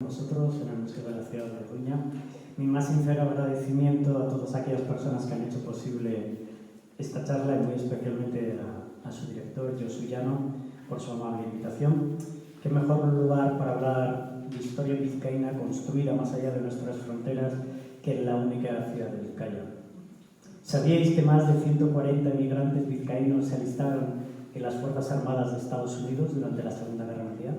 Nosotros en el Museo de la Ciudad de Coruña, mi más sincero agradecimiento a todas aquellas personas que han hecho posible esta charla y muy especialmente a su director, Josu Llano, por su amable invitación. Qué mejor lugar para hablar de historia vizcaína construida más allá de nuestras fronteras que en la única ciudad de Vizcaya. ¿Sabíais que más de 140 emigrantes vizcaínos se alistaron en las Fuerzas Armadas de Estados Unidos durante la Segunda Guerra Mundial?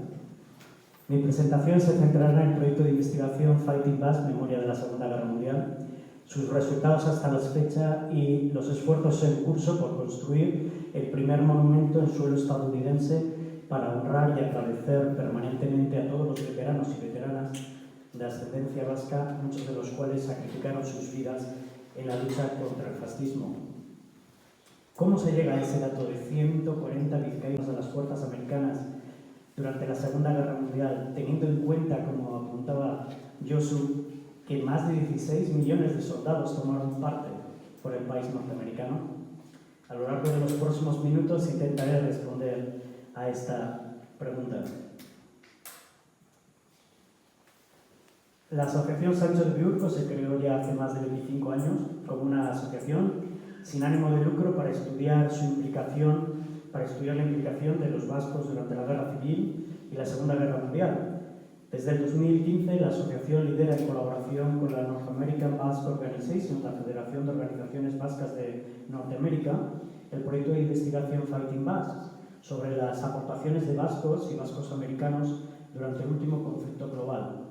Mi presentación se centrará en el proyecto de investigación Fighting Back, Memoria de la Segunda Guerra Mundial, sus resultados hasta la fecha y los esfuerzos en curso por construir el primer monumento en suelo estadounidense para honrar y agradecer permanentemente a todos los veteranos y veteranas de ascendencia vasca, muchos de los cuales sacrificaron sus vidas en la lucha contra el fascismo. ¿Cómo se llega a ese dato de 140 vizcaínos de las fuerzas americanas durante la Segunda Guerra Mundial, teniendo en cuenta, como apuntaba Josu, que más de 16 millones de soldados tomaron parte por el país norteamericano? A lo largo de los próximos minutos intentaré responder a esta pregunta. La Asociación Sancho de Biurco se creó ya hace más de 25 años como una asociación sin ánimo de lucro para estudiar la implicación de los vascos durante la Guerra Civil y la Segunda Guerra Mundial. Desde el 2015, la asociación lidera en colaboración con la North American Basque Organization, la Federación de Organizaciones Vascas de Norteamérica, el proyecto de investigación Fighting Basques sobre las aportaciones de vascos y vascos americanos durante el último conflicto global.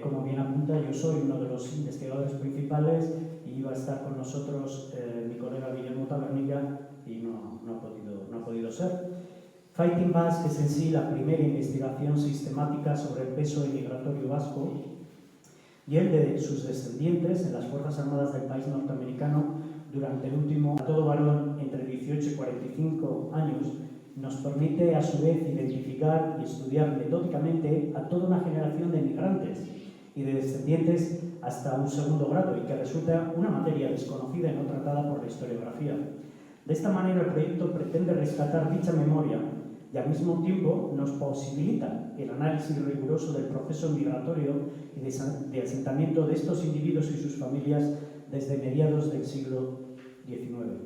Como bien apunta, yo soy uno de los investigadores principales y iba a estar con nosotros mi colega Guillermo Tabernilla y no ha podido ser. Fighting Basque es en sí la primera investigación sistemática sobre el peso migratorio vasco y el de sus descendientes en las Fuerzas Armadas del país norteamericano durante el último. A todo varón entre 18 y 45 años nos permite a su vez identificar y estudiar metódicamente a toda una generación de migrantes y de descendientes hasta un segundo grado y que resulta una materia desconocida y no tratada por la historiografía. De esta manera el proyecto pretende rescatar dicha memoria y al mismo tiempo nos posibilita el análisis riguroso del proceso migratorio y de asentamiento de estos individuos y sus familias desde mediados del siglo XIX.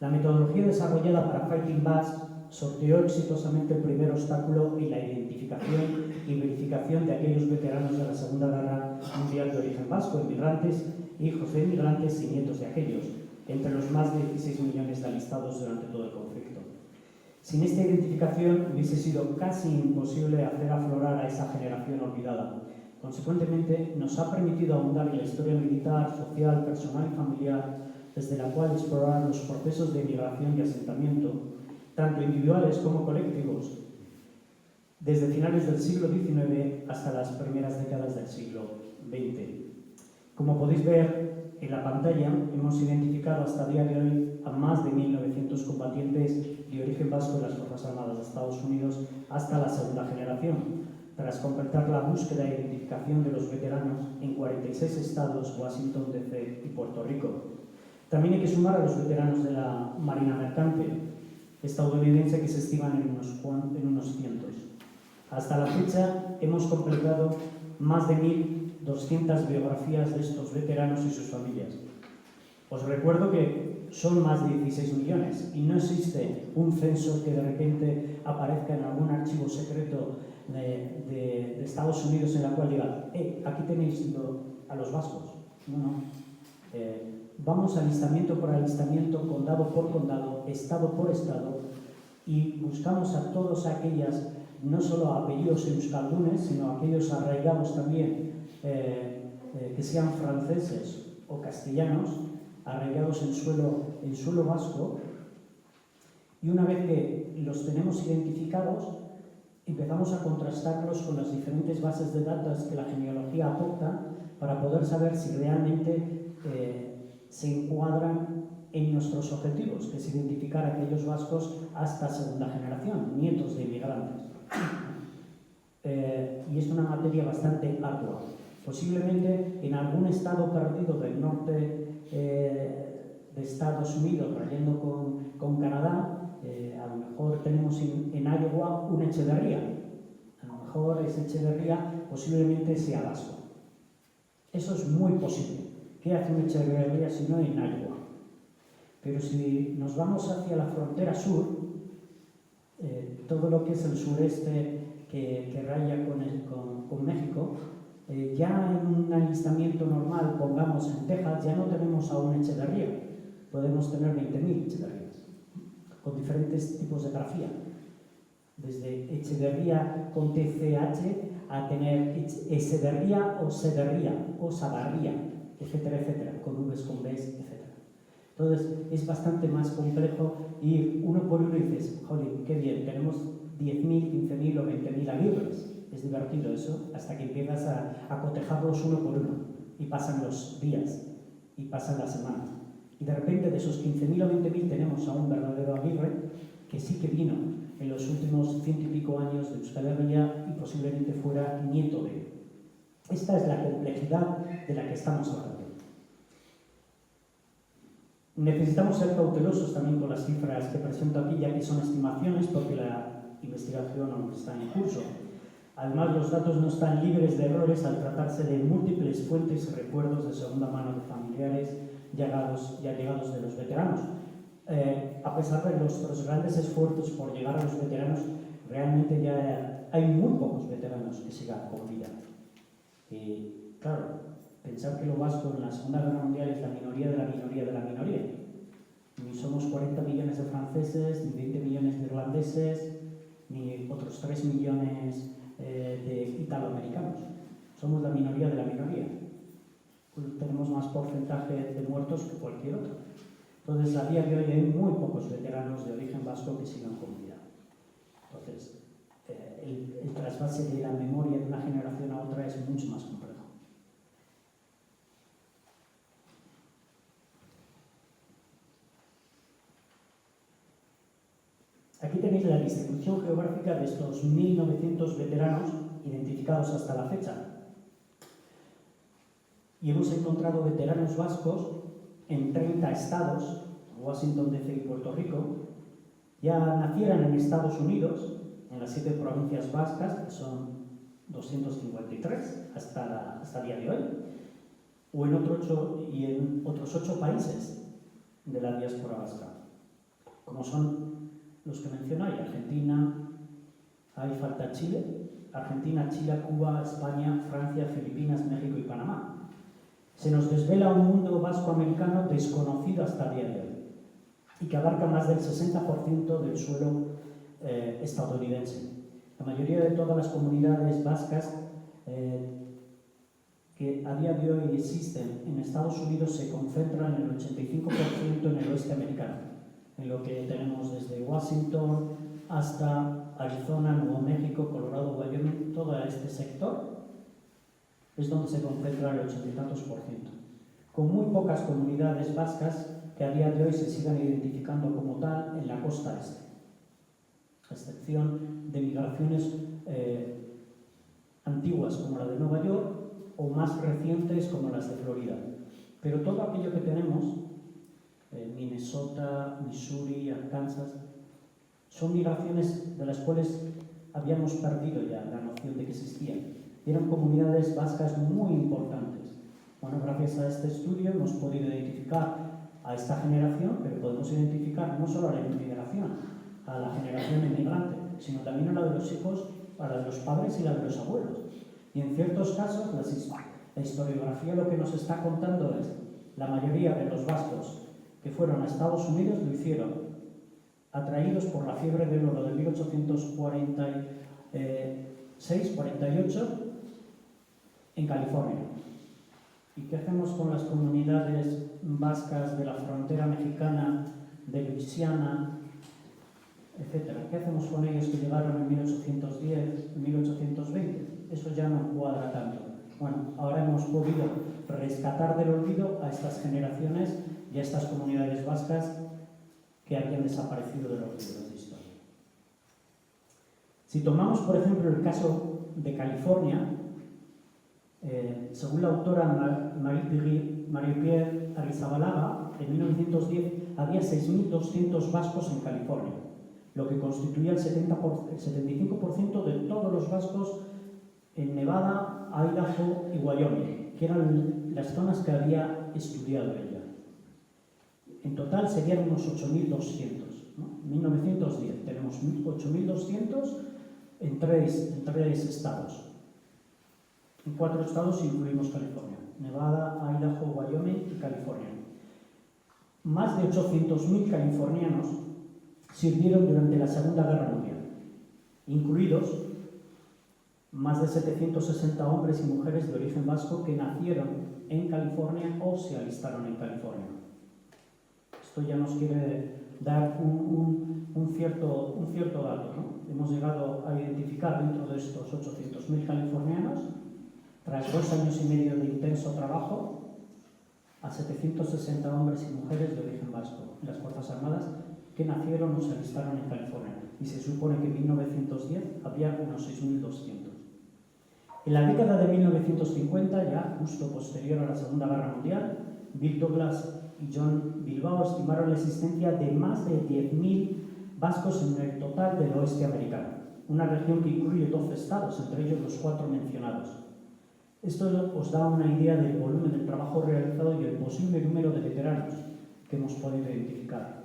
La metodología desarrollada para Fighting Basque sorteó exitosamente el primer obstáculo en la identificación y verificación de aquellos veteranos de la Segunda Guerra Mundial de origen vasco, inmigrantes, hijos de inmigrantes y nietos de aquellos, entre los más de 16 millones de alistados durante todo el conflicto. Sin esta identificación hubiese sido casi imposible hacer aflorar a esa generación olvidada. Consecuentemente, nos ha permitido ahondar en la historia militar, social, personal y familiar, desde la cual explorar los procesos de migración y asentamiento, tanto individuales como colectivos, desde finales del siglo XIX hasta las primeras décadas del siglo XX. Como podéis ver en la pantalla, hemos identificado hasta el día de hoy a más de 1.900 combatientes de origen vasco de las Fuerzas Armadas de Estados Unidos hasta la segunda generación, tras completar la búsqueda e identificación de los veteranos en 46 estados, Washington, D.C. y Puerto Rico. También hay que sumar a los veteranos de la Marina Mercante estadounidense que se estiman en unos cientos. Hasta la fecha hemos completado más de 1.200 biografías de estos veteranos y sus familias. Os recuerdo que son más de 16 millones y no existe un censo que de repente aparezca en algún archivo secreto de Estados Unidos en la cual diga aquí tenéis a los vascos. No. Vamos alistamiento por alistamiento, condado por condado, estado por estado y buscamos a todos aquellas, no solo apellidos euskaldunes, sino aquellos arraigados también que sean franceses o castellanos, arraigados en suelo vasco, y una vez que los tenemos identificados, empezamos a contrastarlos con las diferentes bases de datos que la genealogía aporta para poder saber si realmente se encuadran en nuestros objetivos, que es identificar a aquellos vascos hasta segunda generación, nietos de inmigrantes. Y es una materia bastante ardua. Posiblemente en algún estado perdido del norte de Estados Unidos, rayando con Canadá, a lo mejor tenemos en Iowa una Echeverría, a lo mejor mejor es Echeverría, posiblemente sea vasco. Eso es muy posible. ¿Qué hace un Echeverría si no en agua? Pero si nos vamos hacia la frontera sur, todo lo que es el sureste que raya con México, ya en un alistamiento normal, pongamos en Texas, ya no tenemos a un Echeverría. Podemos tener 20.000 Echeverrías, con diferentes tipos de grafía. Desde Echeverría con TCH a tener Echeverría o Sederría o Sabarría, etcétera, etcétera, con Vs, con Bs, etcétera. Entonces es bastante más complejo ir uno por uno y dices, joder, qué bien, tenemos 10.000, 15.000 o 20.000 aguirres. Es divertido eso, hasta que empiezas a cotejarlos uno por uno. Y pasan los días, y pasan las semanas. Y de repente de esos 15.000 o 20.000 tenemos a un verdadero aguirre que sí que vino en los últimos 100 y pico años de Euskal Herria y posiblemente fuera nieto de él. Esta es la complejidad de la que estamos hablando. Necesitamos ser cautelosos también con las cifras que presento aquí, ya que son estimaciones porque la investigación aún está en curso. Además, los datos no están libres de errores al tratarse de múltiples fuentes y recuerdos de segunda mano de familiares ya llegados de los veteranos. A pesar de nuestros grandes esfuerzos por llegar a los veteranos, realmente ya hay muy pocos veteranos que sigan con vida. Y claro, pensar que lo vasco en la Segunda Guerra Mundial es la minoría de la minoría de la minoría. Ni somos 40 millones de franceses, ni 20 millones de irlandeses, ni otros 3 millones de italoamericanos. Somos la minoría de la minoría. Tenemos más porcentaje de muertos que cualquier otro. Entonces, a día de hoy hay muy pocos veteranos de origen vasco que sigan con vida. Entonces, el trasvase de la memoria de una generación a otra es mucho más complejo. Aquí tenéis la distribución geográfica de estos 1.900 veteranos identificados hasta la fecha. Y hemos encontrado veteranos vascos en 30 estados, Washington DC y Puerto Rico. Ya nacieran en Estados Unidos, en las 7 provincias vascas, que son 253 hasta el día de hoy, o en otros 8 países de la diáspora vasca, como son los que mencionáis: Argentina, ahí falta Chile, Argentina, Chile, Cuba, España, Francia, Filipinas, México y Panamá. Se nos desvela un mundo vasco-americano desconocido hasta el día de hoy y que abarca más del 60% del suelo estadounidense. La mayoría de todas las comunidades vascas que a día de hoy existen en Estados Unidos se concentran en el 85% en el oeste americano, en lo que tenemos desde Washington hasta Arizona, Nuevo México, Colorado, Wyoming. Todo este sector es donde se concentra el 80 y tantos %, con muy pocas comunidades vascas que a día de hoy se sigan identificando como tal en la costa este, a excepción de migraciones antiguas como la de Nueva York o más recientes como las de Florida. Pero todo aquello que tenemos, Minnesota, Missouri, Arkansas, son migraciones de las cuales habíamos perdido ya la noción de que existían. Y eran comunidades vascas muy importantes. Bueno, gracias a este estudio hemos podido identificar a esta generación, pero podemos identificar no solo a la inmigración, a la generación inmigrante, sino también a la de los hijos, a la de los padres y la de los abuelos. Y en ciertos casos, la historiografía lo que nos está contando es la mayoría de los vascos que fueron a Estados Unidos lo hicieron atraídos por la fiebre del oro de 1846-48 en California. ¿Y qué hacemos con las comunidades vascas de la frontera mexicana, de Luisiana, etcétera? ¿Qué hacemos con ellos que llegaron en 1810, 1820? Eso ya no cuadra tanto. Bueno, ahora hemos podido rescatar del olvido a estas generaciones y a estas comunidades vascas que habían desaparecido de los libros de historia. Si tomamos, por ejemplo, el caso de California, según la autora Marie-Pierre Arrizabalaga, en 1910 había 6.200 vascos en California. lo que constituía el 75% de todos los vascos en Nevada, Idaho y Wyoming, que eran las zonas que había estudiado ella. En total serían unos 8.200. ¿no? En 1910 tenemos 8.200 en tres estados. En 4 estados incluimos California: Nevada, Idaho, Wyoming y California. Más de 800.000 californianos sirvieron durante la Segunda Guerra Mundial, incluidos más de 760 hombres y mujeres de origen vasco que nacieron en California o se alistaron en California. Esto ya nos quiere dar un cierto dato, ¿no? Hemos llegado a identificar dentro de estos 800.000 californianos, tras 2 años y medio de intenso trabajo, a 760 hombres y mujeres de origen vasco en las Fuerzas Armadas que nacieron o se alistaron en California. Y se supone que en 1910 había unos 6.200. En la década de 1950, ya justo posterior a la Segunda Guerra Mundial, Bill Douglas y John Bilbao estimaron la existencia de más de 10.000 vascos en el total del oeste americano, una región que incluye 12 estados, entre ellos los 4 mencionados. Esto os da una idea del volumen del trabajo realizado y el posible número de veteranos que hemos podido identificar.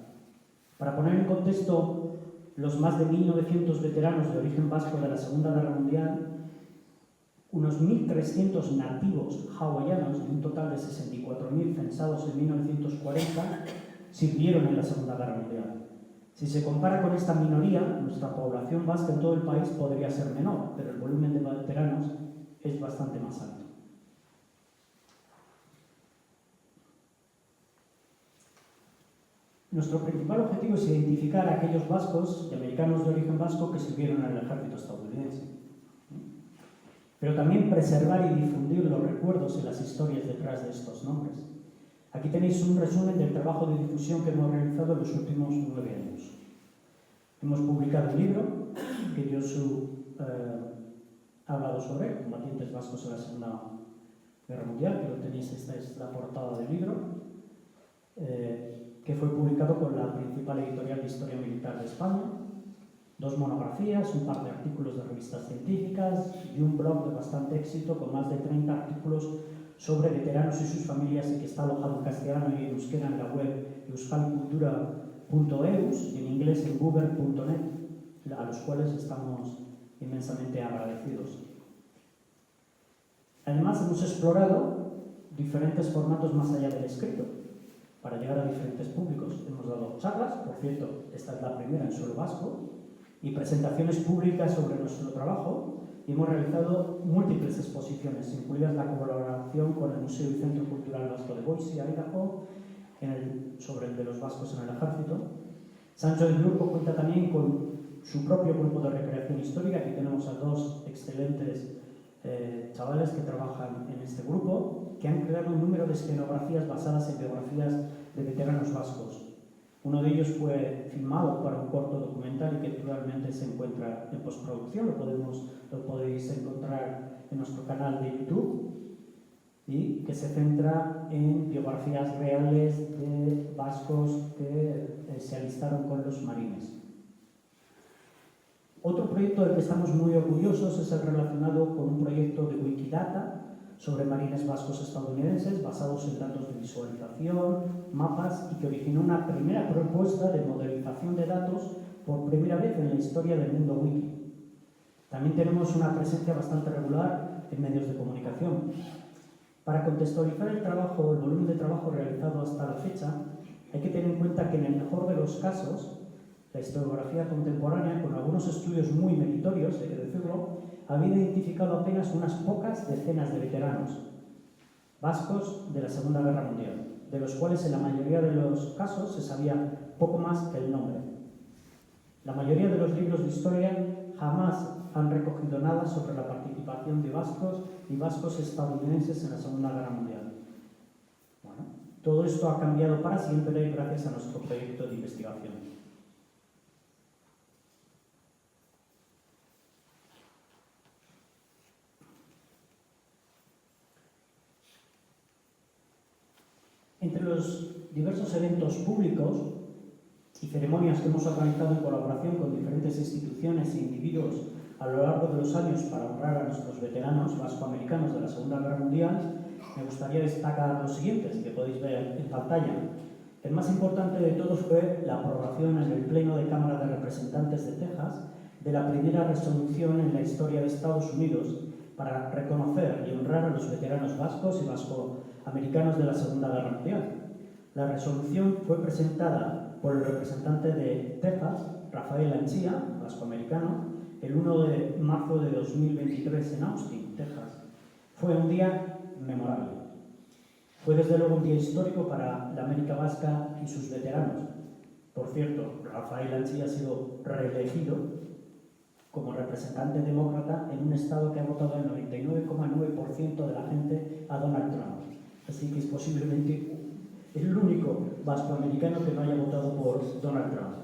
Para poner en contexto los más de 1.900 veteranos de origen vasco de la Segunda Guerra Mundial, unos 1.300 nativos hawaianos, de un total de 64.000 censados en 1940, sirvieron en la Segunda Guerra Mundial. Si se compara con esta minoría, nuestra población vasca en todo el país podría ser menor, pero el volumen de veteranos es bastante más alto. Nuestro principal objetivo es identificar a aquellos vascos y americanos de origen vasco que sirvieron en el ejército estadounidense, pero también preservar y difundir los recuerdos y las historias detrás de estos nombres. Aquí tenéis un resumen del trabajo de difusión que hemos realizado en los últimos 9 años. Hemos publicado un libro que Josu ha hablado sobre, Combatientes Vascos en la Segunda Guerra Mundial, que lo tenéis, esta es la portada del libro, que fue publicado por la principal editorial de Historia Militar de España. 2 monografías, un par de artículos de revistas científicas y un blog de bastante éxito con más de 30 artículos sobre veteranos y sus familias, y que está alojado en castellano y en euskera en la web euskalcultura.eus y en inglés en google.net, a los cuales estamos inmensamente agradecidos. Además, hemos explorado diferentes formatos más allá del escrito para llegar a diferentes públicos. Hemos dado charlas, por cierto, esta es la primera en suelo vasco, y presentaciones públicas sobre nuestro trabajo, y hemos realizado múltiples exposiciones, incluidas la colaboración con el Museo y Centro Cultural Vasco de Boise, Idaho, sobre el de los vascos en el ejército. Sancho de Biurco cuenta también con su propio grupo de recreación histórica. Aquí tenemos a 2 excelentes chavales que trabajan en este grupo, que han creado un número de escenografías basadas en biografías de veteranos vascos. Uno de ellos fue filmado para un corto documental y que actualmente se encuentra en postproducción. Lo podéis encontrar en nuestro canal de YouTube, y que se centra en biografías reales de vascos que se alistaron con los marines. Otro proyecto del que estamos muy orgullosos es el relacionado con un proyecto de Wikidata sobre marines vascos estadounidenses basados en datos de visualización, mapas, y que originó una primera propuesta de modelización de datos por primera vez en la historia del mundo wiki. También tenemos una presencia bastante regular en medios de comunicación. Para contextualizar el volumen de trabajo realizado hasta la fecha, hay que tener en cuenta que en el mejor de los casos, la historiografía contemporánea, con algunos estudios muy meritorios, hay que decirlo, había identificado apenas unas pocas decenas de veteranos vascos de la Segunda Guerra Mundial, de los cuales en la mayoría de los casos se sabía poco más que el nombre. La mayoría de los libros de historia jamás han recogido nada sobre la participación de vascos y vascos estadounidenses en la Segunda Guerra Mundial. Bueno, todo esto ha cambiado para siempre gracias a nuestro proyecto de investigación. Entre los diversos eventos públicos y ceremonias que hemos organizado en colaboración con diferentes instituciones e individuos a lo largo de los años para honrar a nuestros veteranos vascoamericanos de la Segunda Guerra Mundial, me gustaría destacar los siguientes, que podéis ver en pantalla. El más importante de todos fue la aprobación en el Pleno de Cámara de Representantes de Texas de la primera resolución en la historia de Estados Unidos para reconocer y honrar a los veteranos vascos y vascoamericanos de la Segunda Guerra Mundial. La resolución fue presentada por el representante de Texas, Rafael Anchía, vascoamericano, el 1 de marzo de 2023 en Austin, Texas. Fue un día memorable. Fue desde luego un día histórico para la América Vasca y sus veteranos. Por cierto, Rafael Anchía ha sido reelegido como representante demócrata en un estado que ha votado el 99,9% de la gente a Donald Trump. Así que es posiblemente el único vascoamericano que no haya votado por Donald Trump.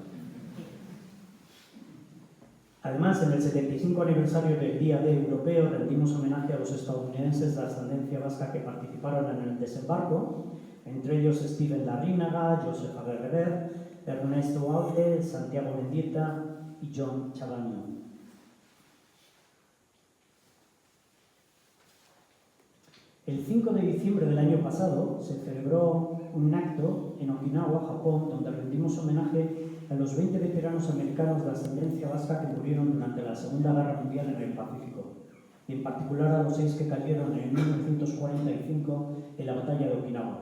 Además, en el 75 aniversario del Día D europeo rendimos homenaje a los estadounidenses de ascendencia vasca que participaron en el desembarco, entre ellos Steven Larrínaga, Josep Aguerrer, Ernesto Auge, Santiago Mendieta y John Chavagno. El 5 de diciembre del año pasado se celebró un acto en Okinawa, Japón, donde rendimos homenaje a los 20 veteranos americanos de ascendencia vasca que murieron durante la Segunda Guerra Mundial en el Pacífico, y en particular a los 6 que cayeron en 1945 en la batalla de Okinawa.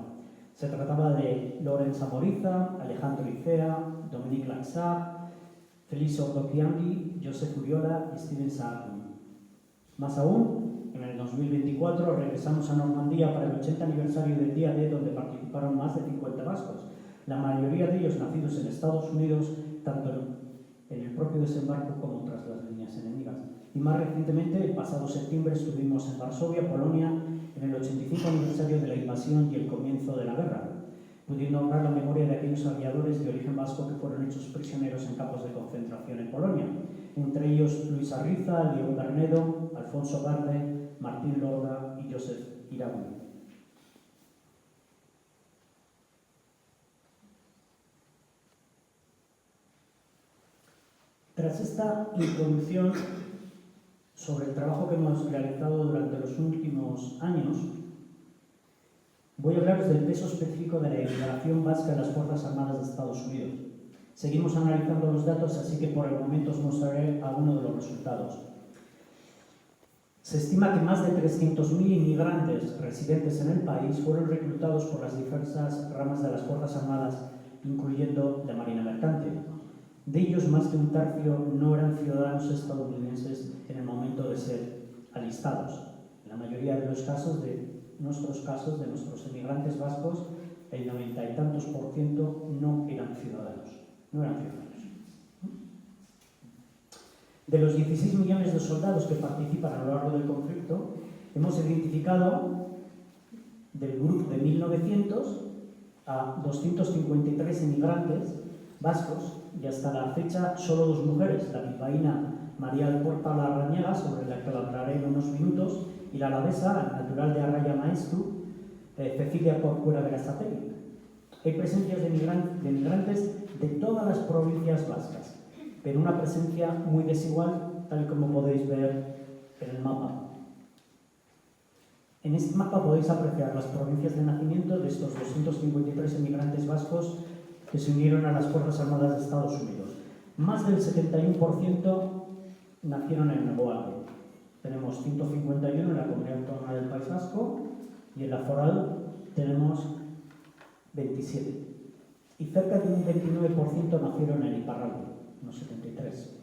Se trataba de Lorenz Amoriza, Alejandro Icea, Dominique Laxar, Félix Ordoquiandi, Josep Uriola y Steven Saartman. Más aún, en el 2024 regresamos a Normandía para el 80 aniversario del Día D, donde participaron más de 50 vascos, la mayoría de ellos nacidos en Estados Unidos, tanto en el propio desembarco como tras las líneas enemigas. Y más recientemente, el pasado septiembre, estuvimos en Varsovia, Polonia, en el 85 aniversario de la invasión y el comienzo de la guerra, pudiendo honrar la memoria de aquellos aviadores de origen vasco que fueron hechos prisioneros en campos de concentración en Polonia, entre ellos Luis Arriza, León Bernedo, Alfonso Garde, Martín Lorda y Josep Iragun. Tras esta introducción sobre el trabajo que hemos realizado durante los últimos años, voy a hablaros del peso específico de la emigración vasca en las Fuerzas Armadas de Estados Unidos. Seguimos analizando los datos, así que por el momento os mostraré algunos de los resultados. Se estima que más de 300.000 inmigrantes residentes en el país fueron reclutados por las diversas ramas de las Fuerzas Armadas, incluyendo la Marina Mercante. De ellos, más de un tercio no eran ciudadanos estadounidenses en el momento de ser alistados. En la mayoría de los casos, de nuestros emigrantes vascos, el 90 y tantos % no eran ciudadanos. De los 16 millones de soldados que participan a lo largo del conflicto, hemos identificado del grupo de 1900 a 253 emigrantes vascos, y hasta la fecha solo 2 mujeres, la bilbaína María Alporta Larrañaga, sobre la que hablaré en unos minutos, y la alavesa, natural de Arraia Maeztu, Cecilia Corcuera Berasategui. Hay presencias de migrantes de todas las provincias vascas, pero una presencia muy desigual, tal como podéis ver en el mapa. En este mapa podéis apreciar las provincias de nacimiento de estos 253 emigrantes vascos que se unieron a las Fuerzas Armadas de Estados Unidos. Más del 71% nacieron en Nogoalde. Tenemos 151 en la Comunidad Autónoma del País Vasco y en la Foral tenemos 27. Y cerca de un 29% nacieron en Iparralde, unos 73.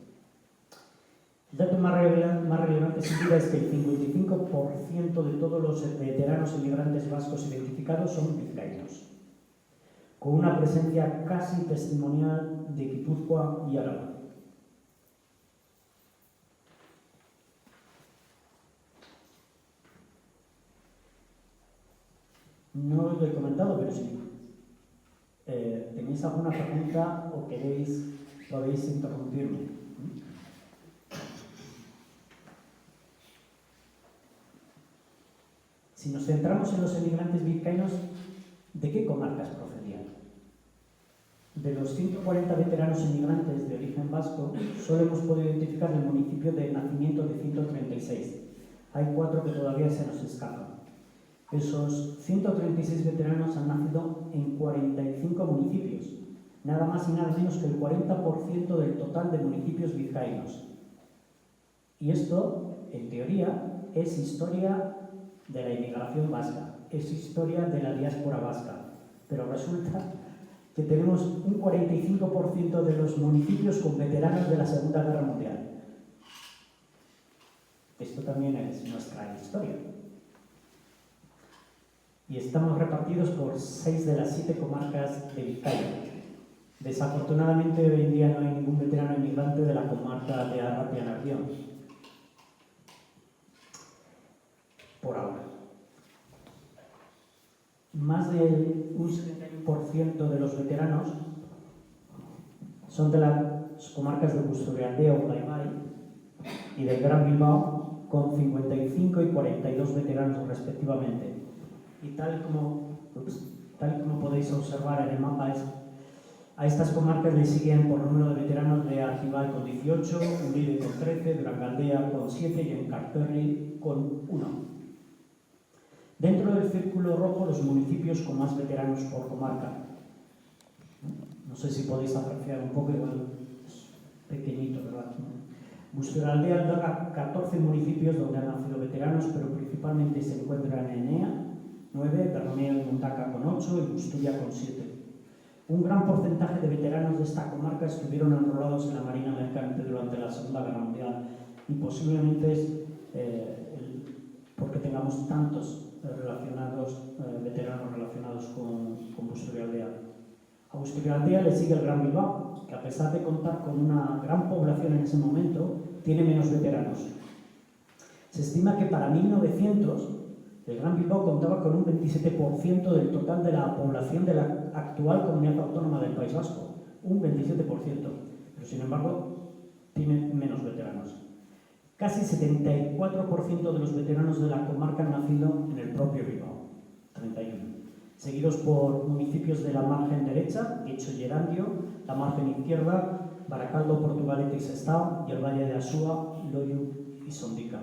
El dato más relevante sin duda es que el 55% de todos los veteranos inmigrantes vascos identificados son vizcaínos, con una presencia casi testimonial de Guipúzcoa y Aragón. No os lo he comentado, pero si tenéis alguna pregunta o queréis, podéis interrumpirme. Si nos centramos en los emigrantes vizcaínos, ¿de qué comarcas procedían? De los 140 veteranos inmigrantes de origen vasco, solo hemos podido identificar el municipio de nacimiento de 136. Hay 4 que todavía se nos escapan. Esos 136 veteranos han nacido en 45 municipios, nada más y nada menos que el 40% del total de municipios vizcaínos. Y esto, en teoría, es historia de la inmigración vasca, es historia de la diáspora vasca, pero resulta que tenemos un 45% de los municipios con veteranos de la Segunda Guerra Mundial. Esto también es nuestra historia. Y estamos repartidos por 6 de las 7 comarcas de Vizcaya. Desafortunadamente, hoy en día no hay ningún veterano inmigrante de la comarca de Arratia-Nervión. Por ahora. Más del 71% de los veteranos son de las comarcas de Busturialdea o Urdaibai y del Gran Bilbao, con 55 y 42 veteranos respectivamente. Y tal como podéis observar en el mapa, a estas comarcas le siguen por número de veteranos de Argibay con 18, Uribe con 13, Durangaldea con 7 y Enkarterri con 1. Dentro del círculo rojo, los municipios con más veteranos por comarca. No sé si podéis apreciar un poco, igual es pequeñito, ¿verdad? Busturialdea alberga 14 municipios donde han nacido veteranos, pero principalmente se encuentran en Enea, 9, Bermeo y Mundaka con 8 y Busturia con 7. Un gran porcentaje de veteranos de esta comarca estuvieron enrolados en la Marina Mercante durante la Segunda Guerra Mundial y posiblemente es porque tengamos tantos veteranos relacionados con Busturialdea. A Busturialdea le sigue el Gran Bilbao, que a pesar de contar con una gran población en ese momento, tiene menos veteranos. Se estima que para 1900 el Gran Bilbao contaba con un 27% del total de la población de la actual comunidad autónoma del País Vasco, un 27%, pero sin embargo tiene menos veteranos. Casi 74% de los veteranos de la comarca han nacido en el propio Bilbao, 31, seguidos por municipios de la margen derecha, Hecho y Erandio, la margen izquierda, Baracaldo, Portugalete y Sestao, y el valle de Asúa, Loiu y Sondica.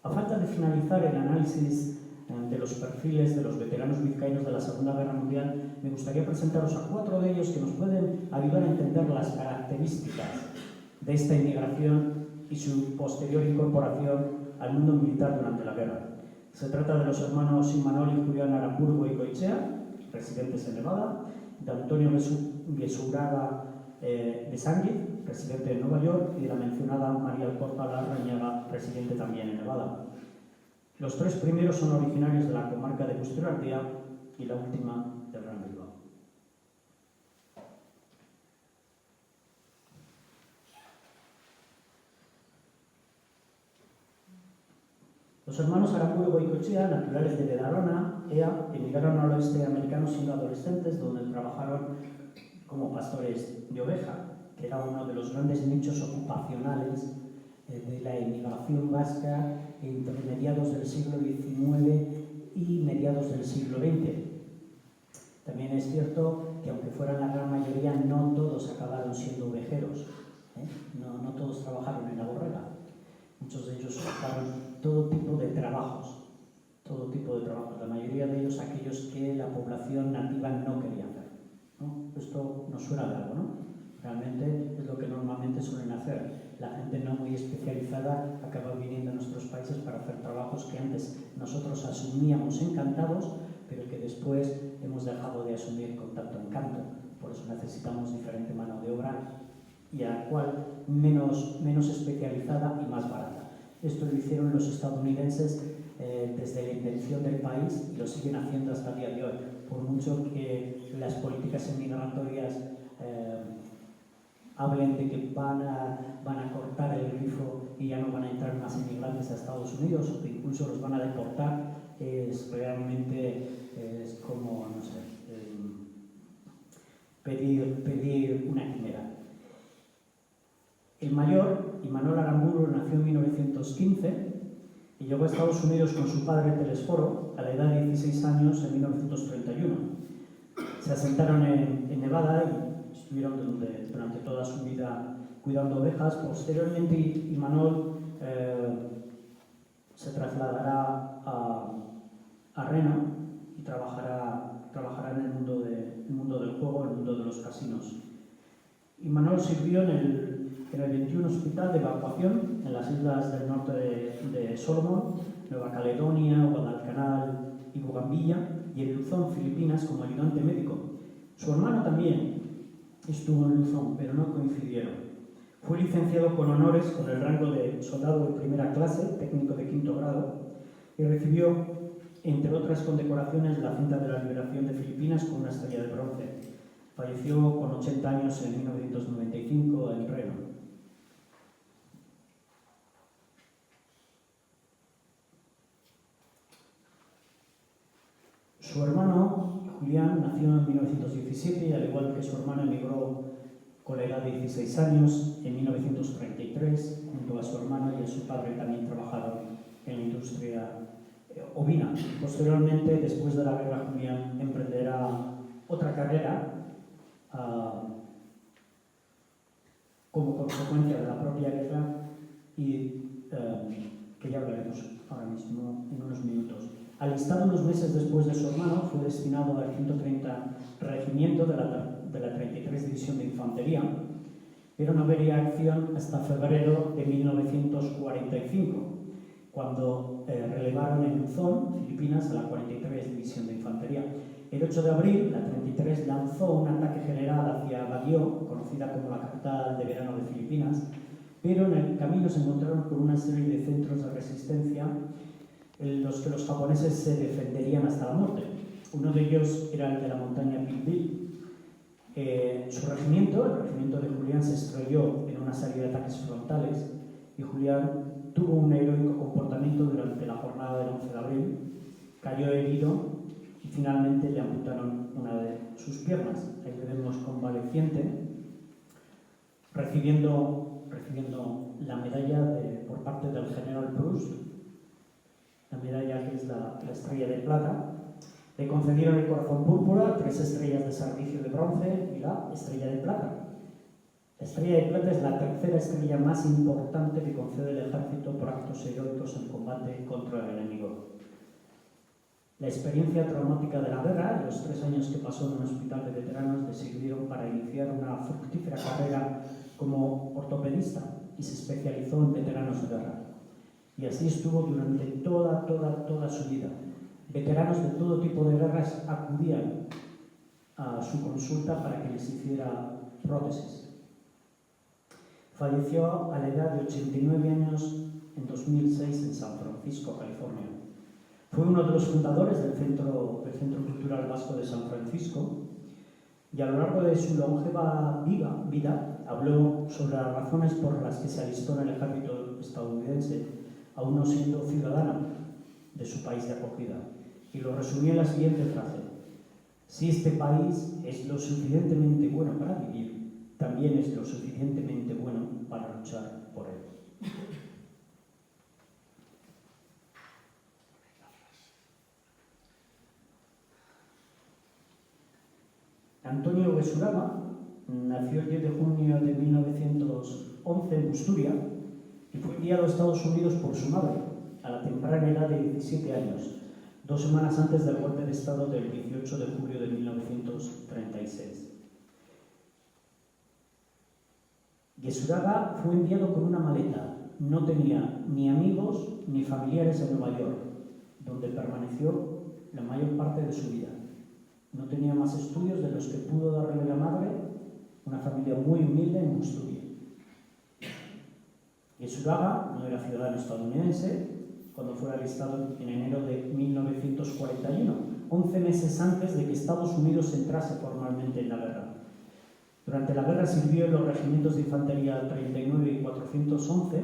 A falta de finalizar el análisis de los perfiles de los veteranos vizcaínos de la Segunda Guerra Mundial, me gustaría presentaros a 4 de ellos que nos pueden ayudar a entender las características de esta inmigración y su posterior incorporación al mundo militar durante la guerra. Se trata de los hermanos Imanol y Julián Aramburgo y Goichea, residentes en Nevada, de Antonio Guesuraga de Sanguiz, residente en Nueva York, y de la mencionada María Alcorta Larrañaga, residente también en Nevada. Los 3 primeros son originarios de la comarca de Busturialdea y la última del Gran Bilbao. Los hermanos Aramburgo y Goicoechea, naturales de Bedarona, EA, emigraron al oeste americano siendo adolescentes, donde trabajaron como pastores de oveja, que era uno de los grandes nichos ocupacionales de la emigración vasca entre mediados del siglo XIX y mediados del siglo XX. También es cierto que, aunque fueran la gran mayoría, no todos acabaron siendo ovejeros, no todos trabajaron en la borrega. Muchos de ellos ocuparon todo tipo de trabajos, la mayoría de ellos aquellos que la población nativa no quería hacer, ¿no? Esto nos suena de algo, ¿no? Realmente es lo que normalmente suelen hacer. La gente no muy especializada acaba viniendo a nuestros países para hacer trabajos que antes nosotros asumíamos encantados, pero que después hemos dejado de asumir con tanto encanto. Por eso necesitamos diferente mano de obra y a la cual menos especializada y más barata. Esto lo hicieron los estadounidenses desde la invención del país y lo siguen haciendo hasta el día de hoy. Por mucho que las políticas emigratorias hablen de que van a cortar el grifo y ya no van a entrar más inmigrantes a Estados Unidos o que incluso los van a deportar, realmente es como, no sé, pedir una quimera. El mayor, Imanol Aramburgo, nació en 1915 y llegó a Estados Unidos con su padre Telesforo a la edad de 16 años en 1931. Se asentaron en Nevada y estuvieron durante toda su vida cuidando ovejas. Posteriormente, Imanol se trasladará a Reno y trabajará en el mundo del juego, en el mundo de los casinos. Imanol sirvió en el 21 Hospital de Evacuación en las islas del norte de Solomon, Nueva Caledonia, Guadalcanal y Bougainville, y en Luzón, Filipinas, como ayudante médico. Su hermano también estuvo en Luzón, pero no coincidieron. Fue licenciado con honores con el rango de soldado de primera clase, técnico de 5º grado, y recibió, entre otras condecoraciones, la cinta de la liberación de Filipinas con una estrella de bronce. Falleció con 80 años en 1995 en Reno. Su hermano, Julián, nació en 1917 y, al igual que su hermano, emigró con la edad de 16 años en 1933. Junto a su hermano y a su padre también trabajaron en la industria ovina. Posteriormente, después de la guerra, Julián emprenderá otra carrera como consecuencia de la propia guerra y que ya hablaremos ahora mismo en unos minutos. Alistado unos meses después de su hermano, fue destinado al 130 Regimiento de la 33 División de Infantería, pero no vería acción hasta febrero de 1945, cuando relevaron en Luzón, Filipinas, a la 43 División de Infantería. El 8 de abril, la 33 lanzó un ataque general hacia Baguio, conocida como la capital de verano de Filipinas, pero en el camino se encontraron con una serie de centros de resistencia en los que los japoneses se defenderían hasta la muerte. Uno de ellos era el de la montaña Pilbil. Su regimiento, el regimiento de Julián, se estrelló en una serie de ataques frontales y Julián tuvo un heroico comportamiento durante la jornada del 11 de abril, cayó herido y finalmente le amputaron una de sus piernas. Ahí le vemos convaleciente, recibiendo la medalla por parte del general Proust, la medalla que es la estrella de plata. Le concedieron el corazón púrpura, 3 estrellas de servicio de bronce y la estrella de plata. La estrella de plata es la tercera estrella más importante que concede el ejército por actos heroicos en combate contra el enemigo. La experiencia traumática de la guerra y los 3 años que pasó en un hospital de veteranos le sirvieron para iniciar una fructífera carrera como ortopedista y se especializó en veteranos de guerra. Y así estuvo durante toda su vida. Veteranos de todo tipo de guerras acudían a su consulta para que les hiciera prótesis. Falleció a la edad de 89 años en 2006 en San Francisco, California. Fue uno de los fundadores del Centro Cultural Vasco de San Francisco y a lo largo de su longeva vida habló sobre las razones por las que se alistó en el ejército estadounidense, aún no siendo ciudadano de su país de acogida. Y lo resumió en la siguiente frase: si este país es lo suficientemente bueno para vivir, también es lo suficientemente bueno para luchar por él. Antonio Gesuraba nació el 10 de junio de 1911 en Busturia y fue enviado a Estados Unidos por su madre a la temprana edad de 17 años, 2 semanas antes del golpe de Estado del 18 de julio de 1936. Gesuraba fue enviado con una maleta. No tenía ni amigos ni familiares en Nueva York, donde permaneció la mayor parte de su vida. No tenía más estudios de los que pudo darle la madre, una familia muy humilde en Busturia. Gesuraba no era ciudadano estadounidense cuando fue alistado en enero de 1941, 11 meses antes de que Estados Unidos entrase formalmente en la guerra. Durante la guerra sirvió en los regimientos de infantería 39 y 411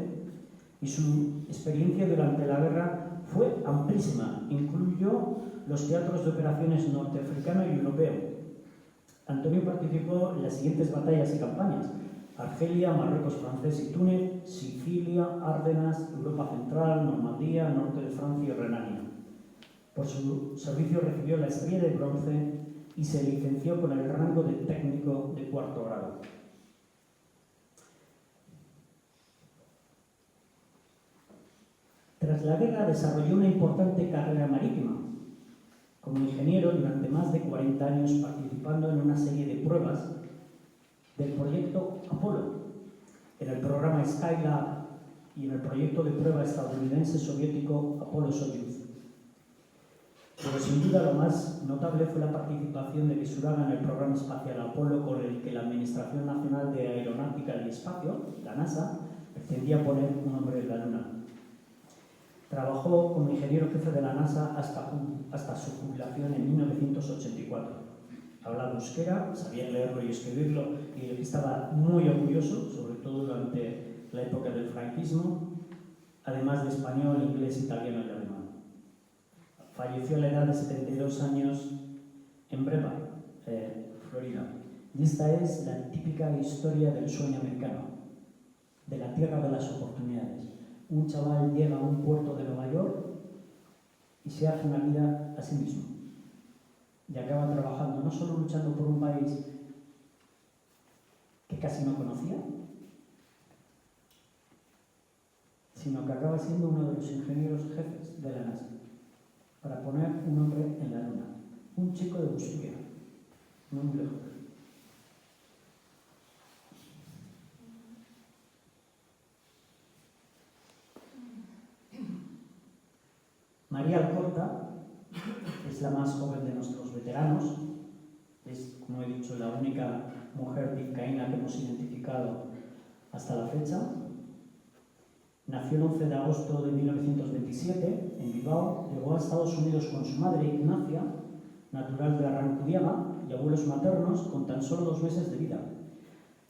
y su experiencia durante la guerra fue amplísima, incluyó los teatros de operaciones norteafricano y europeo. Antonio participó en las siguientes batallas y campañas: Argelia, Marruecos francés y Túnez, Sicilia, Ardenas, Europa Central, Normandía, norte de Francia y Renania. Por su servicio recibió la estrella de bronce y se licenció con el rango de técnico de cuarto grado. Tras la guerra desarrolló una importante carrera marítima, como ingeniero durante más de 40 años participando en una serie de pruebas del proyecto Apolo, en el programa Skylab y en el proyecto de prueba estadounidense soviético Apollo-Soyuz. Pero sin duda lo más notable fue la participación de Lisuraga en el programa espacial Apolo, con el que la Administración Nacional de Aeronáutica y Espacio, la NASA, pretendía poner un hombre en la Luna. Trabajó como ingeniero jefe de la NASA hasta su jubilación en 1984. Hablaba euskera, sabía leerlo y escribirlo y estaba muy orgulloso, sobre todo durante la época del franquismo, además de español, inglés, italiano y alemán. Falleció a la edad de 72 años en Breva, Florida. Y esta es la típica historia del sueño americano, de la tierra de las oportunidades. Un chaval llega a un puerto de Nueva York y se hace una vida a sí mismo. Y acaba trabajando, no solo luchando por un país que casi no conocía, sino que acaba siendo uno de los ingenieros jefes de la NASA, para poner un hombre en la Luna. Un chico de Ushuaia, no muy lejos. María Alcorta es la más joven de nuestros veteranos, es, como he dicho, la única mujer vizcaína que hemos identificado hasta la fecha. Nació el 11 de agosto de 1927 en Bilbao, llegó a Estados Unidos con su madre Ignacia, natural de Arrancudiaga, y abuelos maternos con tan solo 2 meses de vida.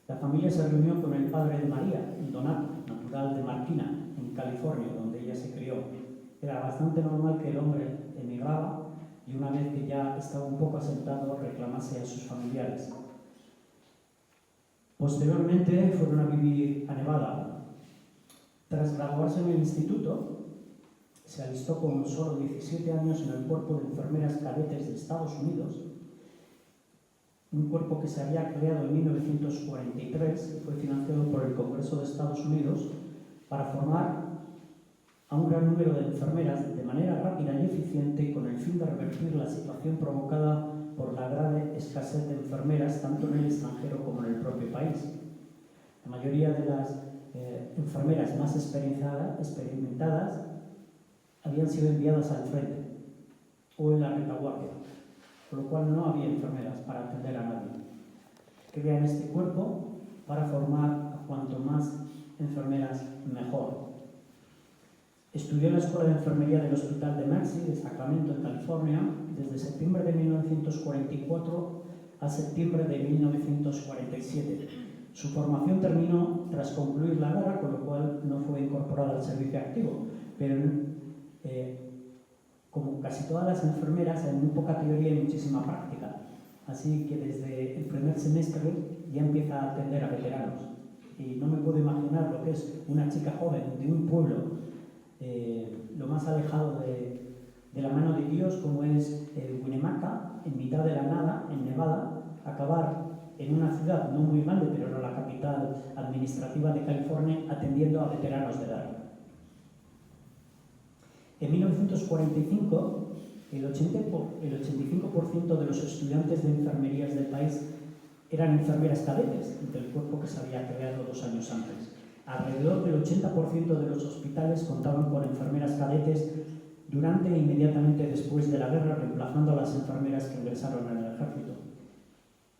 La familia se reunió con el padre de María, Donato, natural de Marquina, en California, donde ella se crió. Era bastante normal que el hombre emigraba y una vez que ya estaba un poco asentado reclamase a sus familiares. Posteriormente fueron a vivir a Nevada. Tras graduarse en el instituto, se alistó con solo 17 años en el cuerpo de enfermeras cadetes de Estados Unidos, un cuerpo que se había creado en 1943 y fue financiado por el Congreso de Estados Unidos para formar a un gran número de enfermeras de manera rápida y eficiente con el fin de revertir la situación provocada por la grave escasez de enfermeras tanto en el extranjero como en el propio país. La mayoría de las enfermeras más experimentadas habían sido enviadas al frente o en la retaguardia, por lo cual no había enfermeras para atender a nadie. Crean este cuerpo para formar a cuanto más enfermeras mejor. Estudió en la Escuela de Enfermería del Hospital de Mercy de Sacramento, en California, desde septiembre de 1944 a septiembre de 1947. Su formación terminó tras concluir la guerra, con lo cual no fue incorporada al servicio activo, pero como casi todas las enfermeras, hay muy poca teoría y muchísima práctica. Así que desde el primer semestre ya empieza a atender a veteranos. Y no me puedo imaginar lo que es una chica joven de un pueblo lo más alejado de la mano de Dios, como es Winnemucca, en mitad de la nada, en Nevada, acabar en una ciudad no muy grande, pero no la capital administrativa de California, atendiendo a veteranos de edad. En 1945, el 85% de los estudiantes de enfermerías del país eran enfermeras cadetes, del cuerpo que se había creado 2 años antes. Alrededor del 80% de los hospitales contaban con enfermeras cadetes durante e inmediatamente después de la guerra, reemplazando a las enfermeras que ingresaron en el ejército.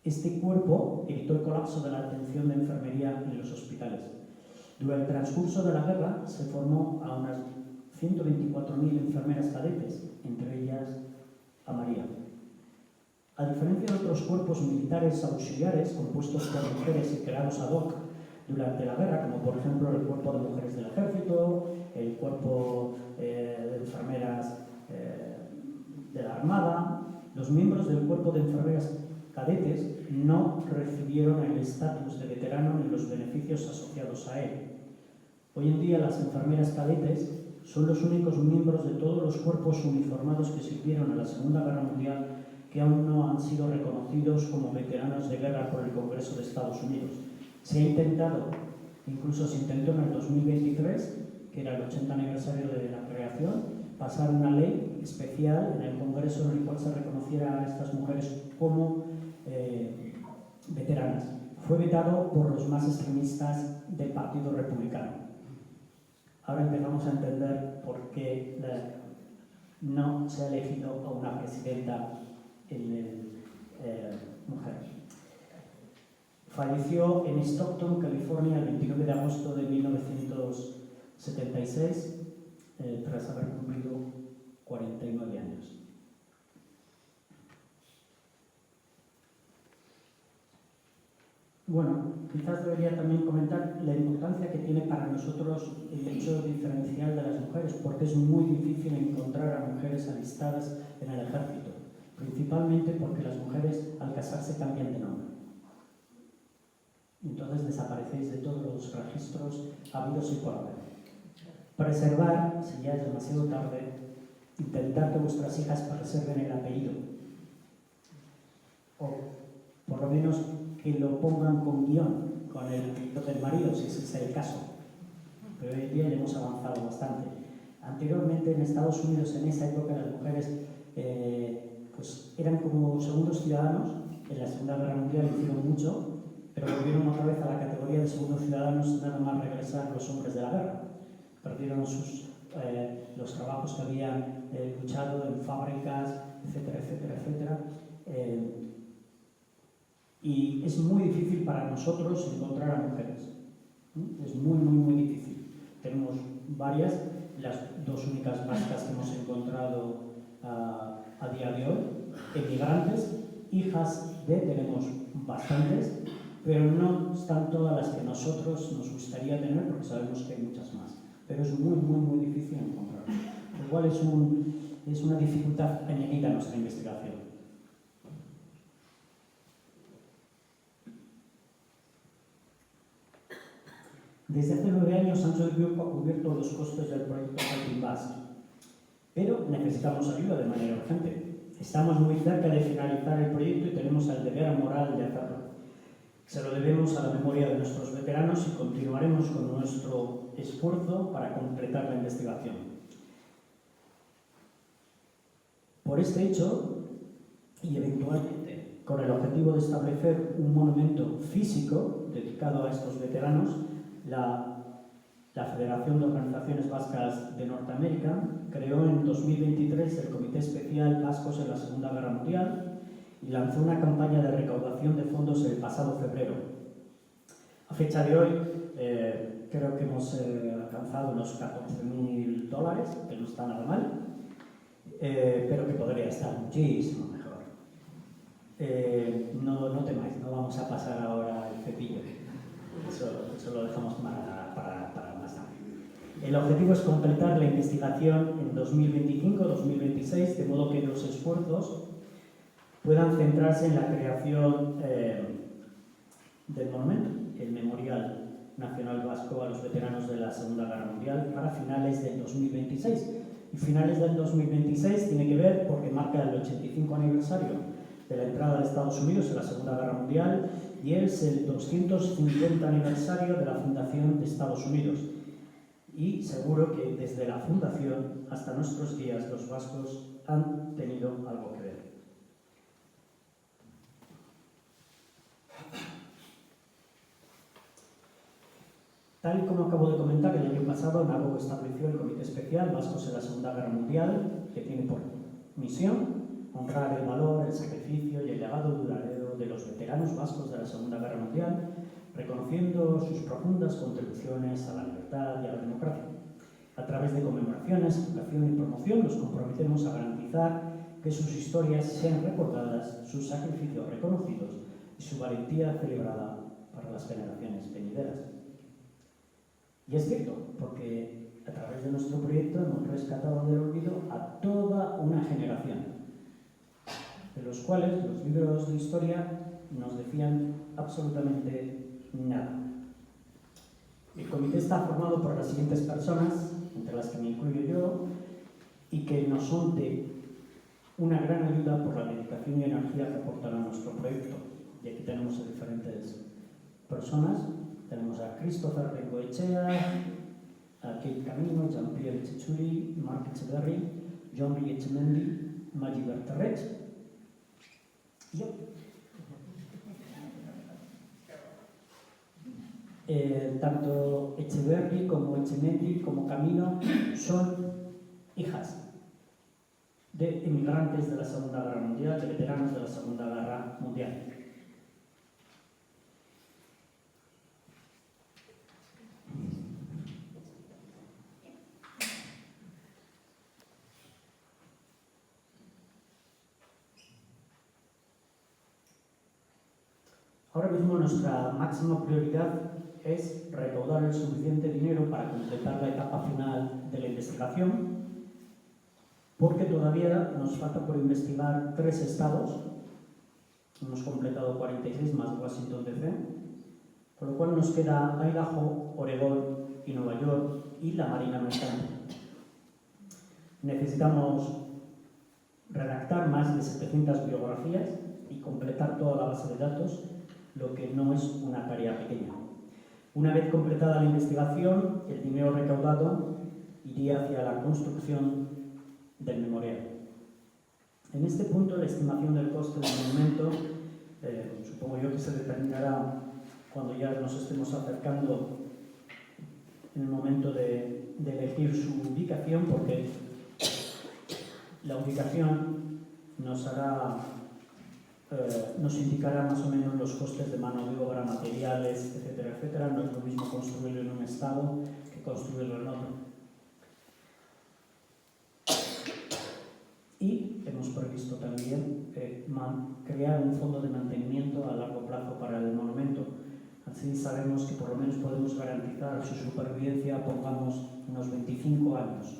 Este cuerpo evitó el colapso de la atención de enfermería en los hospitales. Durante el transcurso de la guerra se formó a unas 124.000 enfermeras cadetes, entre ellas a María. A diferencia de otros cuerpos militares auxiliares compuestos por mujeres y creados ad hoc durante la guerra, como por ejemplo el cuerpo de mujeres del ejército, el cuerpo de enfermeras de la Armada, los miembros del cuerpo de enfermeras cadetes no recibieron el estatus de veterano ni los beneficios asociados a él. Hoy en día las enfermeras cadetes son los únicos miembros de todos los cuerpos uniformados que sirvieron en la Segunda Guerra Mundial que aún no han sido reconocidos como veteranos de guerra por el Congreso de Estados Unidos. Se ha intentado, incluso se intentó en el 2023, que era el 80 aniversario de la creación, pasar una ley especial en el Congreso en el cual se reconociera a estas mujeres como veteranas. Fue vetado por los más extremistas del Partido Republicano. Ahora empezamos a entender por qué no se ha elegido a una presidenta mujer. Falleció en Stockton, California, el 29 de agosto de 1976, tras haber cumplido 49 años. Bueno, quizás debería también comentar la importancia que tiene para nosotros el hecho diferencial de las mujeres, porque es muy difícil encontrar a mujeres alistadas en el ejército, principalmente porque las mujeres al casarse cambian de nombre. Entonces desaparecéis de todos los registros habidos y por haber. Preservar, si ya es demasiado tarde, intentar que vuestras hijas preserven el apellido, o por lo menos que lo pongan con guión, con el apellido del marido, si ese es el caso. Pero hoy en día ya hemos avanzado bastante. Anteriormente en Estados Unidos, en esa época, las mujeres pues eran como segundos ciudadanos. En la Segunda Guerra Mundial hicieron mucho, pero volvieron otra vez a la categoría de segundos ciudadanos nada más regresar los hombres de la guerra. Perdieron los trabajos que habían luchado en fábricas, etcétera, etcétera, etcétera. Y es muy difícil para nosotros encontrar a mujeres. Es muy, muy, muy difícil. Tenemos varias, las dos únicas vascas que hemos encontrado a día de hoy, emigrantes, hijas de, tenemos bastantes, pero no están todas las que nosotros nos gustaría tener, porque sabemos que hay muchas más. Pero es muy, muy, muy difícil encontrar. Lo cual es una dificultad añadida a nuestra investigación. Desde hace 9 años, Sancho de Biurco ha cubierto los costes del proyecto Helping Basque, pero necesitamos ayuda de manera urgente. Estamos muy cerca de finalizar el proyecto y tenemos el deber moral de hacerlo. Se lo debemos a la memoria de nuestros veteranos y continuaremos con nuestro esfuerzo para completar la investigación. Por este hecho, y eventualmente con el objetivo de establecer un monumento físico dedicado a estos veteranos, la Federación de Organizaciones Vascas de Norteamérica creó en 2023 el Comité Especial Vascos en la Segunda Guerra Mundial y lanzó una campaña de recaudación de fondos el pasado febrero. A fecha de hoy, creo que hemos alcanzado unos $14.000, que no está nada mal, pero que podría estar muchísimo mejor. No temáis, no vamos a pasar ahora el cepillo. Eso lo dejamos para más tarde. El objetivo es completar la investigación en 2025-2026, de modo que los esfuerzos puedan centrarse en la creación del monumento, el Memorial Nacional Vasco a los veteranos de la Segunda Guerra Mundial, para finales del 2026. Y finales del 2026 tiene que ver porque marca el 85 aniversario de la entrada de Estados Unidos en la Segunda Guerra Mundial y es el 250 aniversario de la fundación de Estados Unidos. Y seguro que desde la fundación hasta nuestros días los vascos han tenido algo que ver. Tal y como acabo de comentar, el año pasado Nago estableció el Comité Especial Vascos en la Segunda Guerra Mundial, que tiene por misión honrar el valor, el sacrificio y el legado duradero de los veteranos vascos de la Segunda Guerra Mundial, reconociendo sus profundas contribuciones a la libertad y a la democracia. A través de conmemoraciones, educación y promoción nos comprometemos a garantizar que sus historias sean recordadas, sus sacrificios reconocidos y su valentía celebrada para las generaciones venideras. Y es cierto, porque a través de nuestro proyecto hemos rescatado del olvido a toda una generación, de los cuales los libros de historia nos decían absolutamente nada. El comité está formado por las siguientes personas, entre las que me incluyo yo, y que no son de una gran ayuda por la dedicación y energía que aportan a nuestro proyecto. Y aquí tenemos a diferentes personas. Tenemos a Christopher Bengoechea, a Kate Camino, Jean-Pierre Chichuri, Marc Echeverri, John Echemendi, Maggi Berterret y yo. Tanto Echeverri como Echemendi como Camino son hijas de emigrantes de la Segunda Guerra Mundial, de veteranos de la Segunda Guerra Mundial. Ahora mismo nuestra máxima prioridad es recaudar el suficiente dinero para completar la etapa final de la investigación, porque todavía nos falta por investigar 3 estados. Hemos completado 46 más Washington DC, por lo cual nos queda Idaho, Oregón y Nueva York y la Marina Mercante. Necesitamos redactar más de 700 biografías y completar toda la base de datos, lo que no es una tarea pequeña. Una vez completada la investigación, el dinero recaudado iría hacia la construcción del memorial. En este punto, la estimación del coste del monumento, supongo yo que se determinará cuando ya nos estemos acercando en el momento de elegir su ubicación, porque la ubicación nos indicará más o menos los costes de mano de obra, materiales, etcétera, etcétera. No es lo mismo construirlo en un estado que construirlo en otro. Y hemos previsto también crear un fondo de mantenimiento a largo plazo para el monumento. Así sabemos que por lo menos podemos garantizar su supervivencia, pongamos unos 25 años.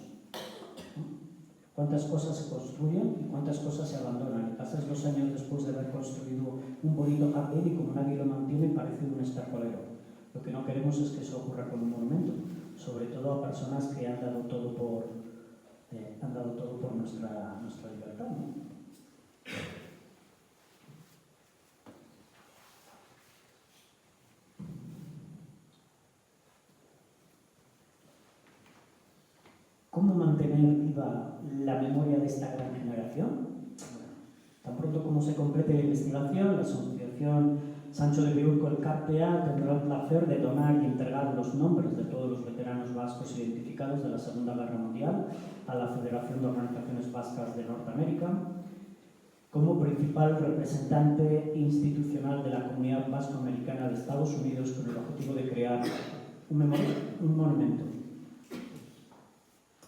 Cuántas cosas se construyen y cuántas cosas se abandonan. Pasas 2 años después de haber construido un bonito jardín y como nadie lo mantiene parece un estercolero. Lo que no queremos es que eso ocurra con un monumento, sobre todo a personas que han dado todo por nuestra libertad, ¿no? ¿Cómo mantener viva la memoria de esta gran generación? Tan pronto como se complete la investigación, la Asociación Sancho de Biurco el CARPEA tendrá el placer de donar y entregar los nombres de todos los veteranos vascos identificados de la Segunda Guerra Mundial a la Federación de Organizaciones Vascas de Norteamérica, como principal representante institucional de la comunidad vascoamericana de Estados Unidos, con el objetivo de crear un monumento.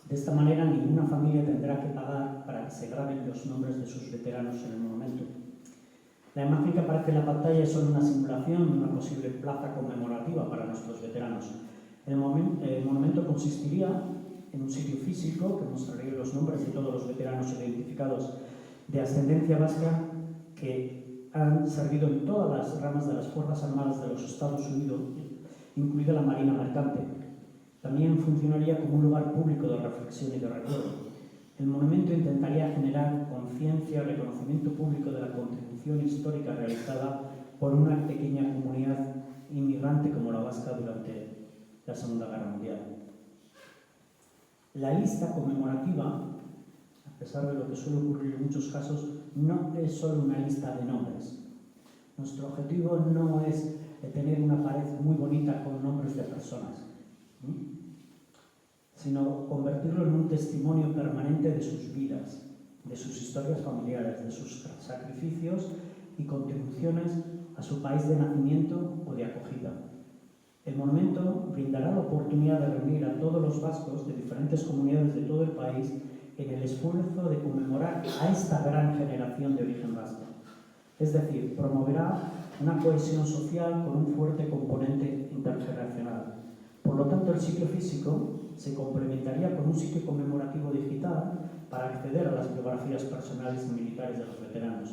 De esta manera, ninguna familia tendrá que pagar para que se graben los nombres de sus veteranos en el monumento. La imagen que aparece en la pantalla es solo una simulación de una posible plaza conmemorativa para nuestros veteranos. El monumento consistiría en un sitio físico que mostraría los nombres de todos los veteranos identificados de ascendencia vasca que han servido en todas las ramas de las Fuerzas Armadas de los Estados Unidos, incluida la Marina Mercante. También funcionaría como un lugar público de reflexión y de recuerdo. El monumento intentaría generar conciencia y reconocimiento público de la contribución histórica realizada por una pequeña comunidad inmigrante como la vasca durante la Segunda Guerra Mundial. La lista conmemorativa, a pesar de lo que suele ocurrir en muchos casos, no es solo una lista de nombres. Nuestro objetivo no es tener una pared muy bonita con nombres de personas, sino convertirlo en un testimonio permanente de sus vidas, de sus historias familiares, de sus sacrificios y contribuciones a su país de nacimiento o de acogida. El monumento brindará la oportunidad de reunir a todos los vascos de diferentes comunidades de todo el país en el esfuerzo de conmemorar a esta gran generación de origen vasco. Es decir, promoverá una cohesión social con un fuerte componente intergeneracional. Por lo tanto, el sitio físico se complementaría con un sitio conmemorativo digital para acceder a las biografías personales y militares de los veteranos.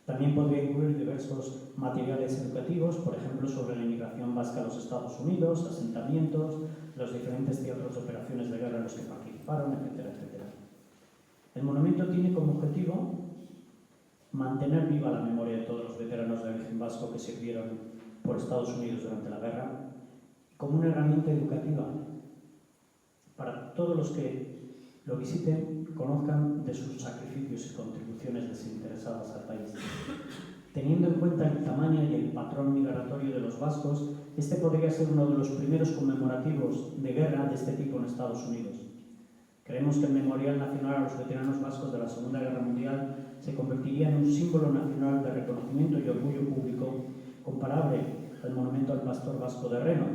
También podría incluir diversos materiales educativos, por ejemplo, sobre la inmigración vasca a los Estados Unidos, asentamientos, los diferentes teatros de operaciones de guerra en los que participaron, etcétera, etcétera. El monumento tiene como objetivo mantener viva la memoria de todos los veteranos de origen vasco que sirvieron por Estados Unidos durante la guerra, como una herramienta educativa para todos los que lo visiten, conozcan de sus sacrificios y contribuciones desinteresadas al país. Teniendo en cuenta el tamaño y el patrón migratorio de los vascos, este podría ser uno de los primeros conmemorativos de guerra de este tipo en Estados Unidos. Creemos que el Memorial Nacional a los Veteranos Vascos de la Segunda Guerra Mundial se convertiría en un símbolo nacional de reconocimiento y orgullo público comparable al monumento al pastor vasco de Reno,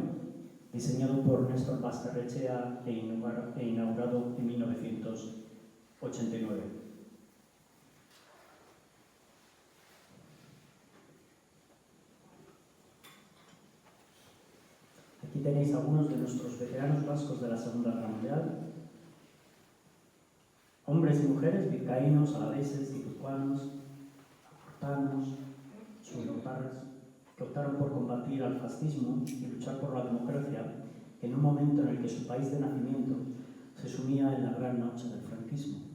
diseñado por Néstor Basterrechea e inaugurado en 1989. Aquí tenéis algunos de nuestros veteranos vascos de la Segunda Guerra Mundial. Hombres y mujeres, vizcaínos, alaveses, guipuzcoanos, acortanos, suinotarras, que optaron por combatir al fascismo y luchar por la democracia en un momento en el que su país de nacimiento se sumía en la gran noche del franquismo.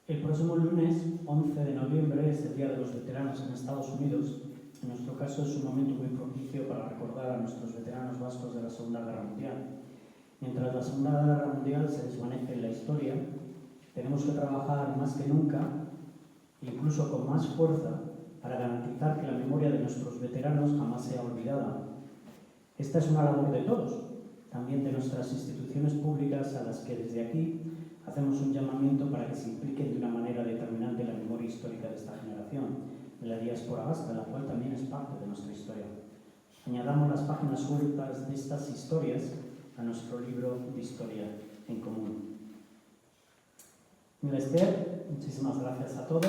El próximo lunes, 11 de noviembre, es el Día de los Veteranos en Estados Unidos. En nuestro caso es un momento muy propicio para recordar a nuestros veteranos vascos de la Segunda Guerra Mundial. Mientras la Segunda Guerra Mundial se desvanece en la historia, tenemos que trabajar más que nunca, incluso con más fuerza, para garantizar que la memoria de nuestros veteranos jamás sea olvidada. Esta es una labor de todos, también de nuestras instituciones públicas, a las que desde aquí hacemos un llamamiento para que se impliquen de una manera determinante en la memoria histórica de esta generación, de la diáspora vasca, la cual también es parte de nuestra historia. Añadamos las páginas sueltas de estas historias a nuestro libro de historia en común. Mila esker, muchísimas gracias a todos.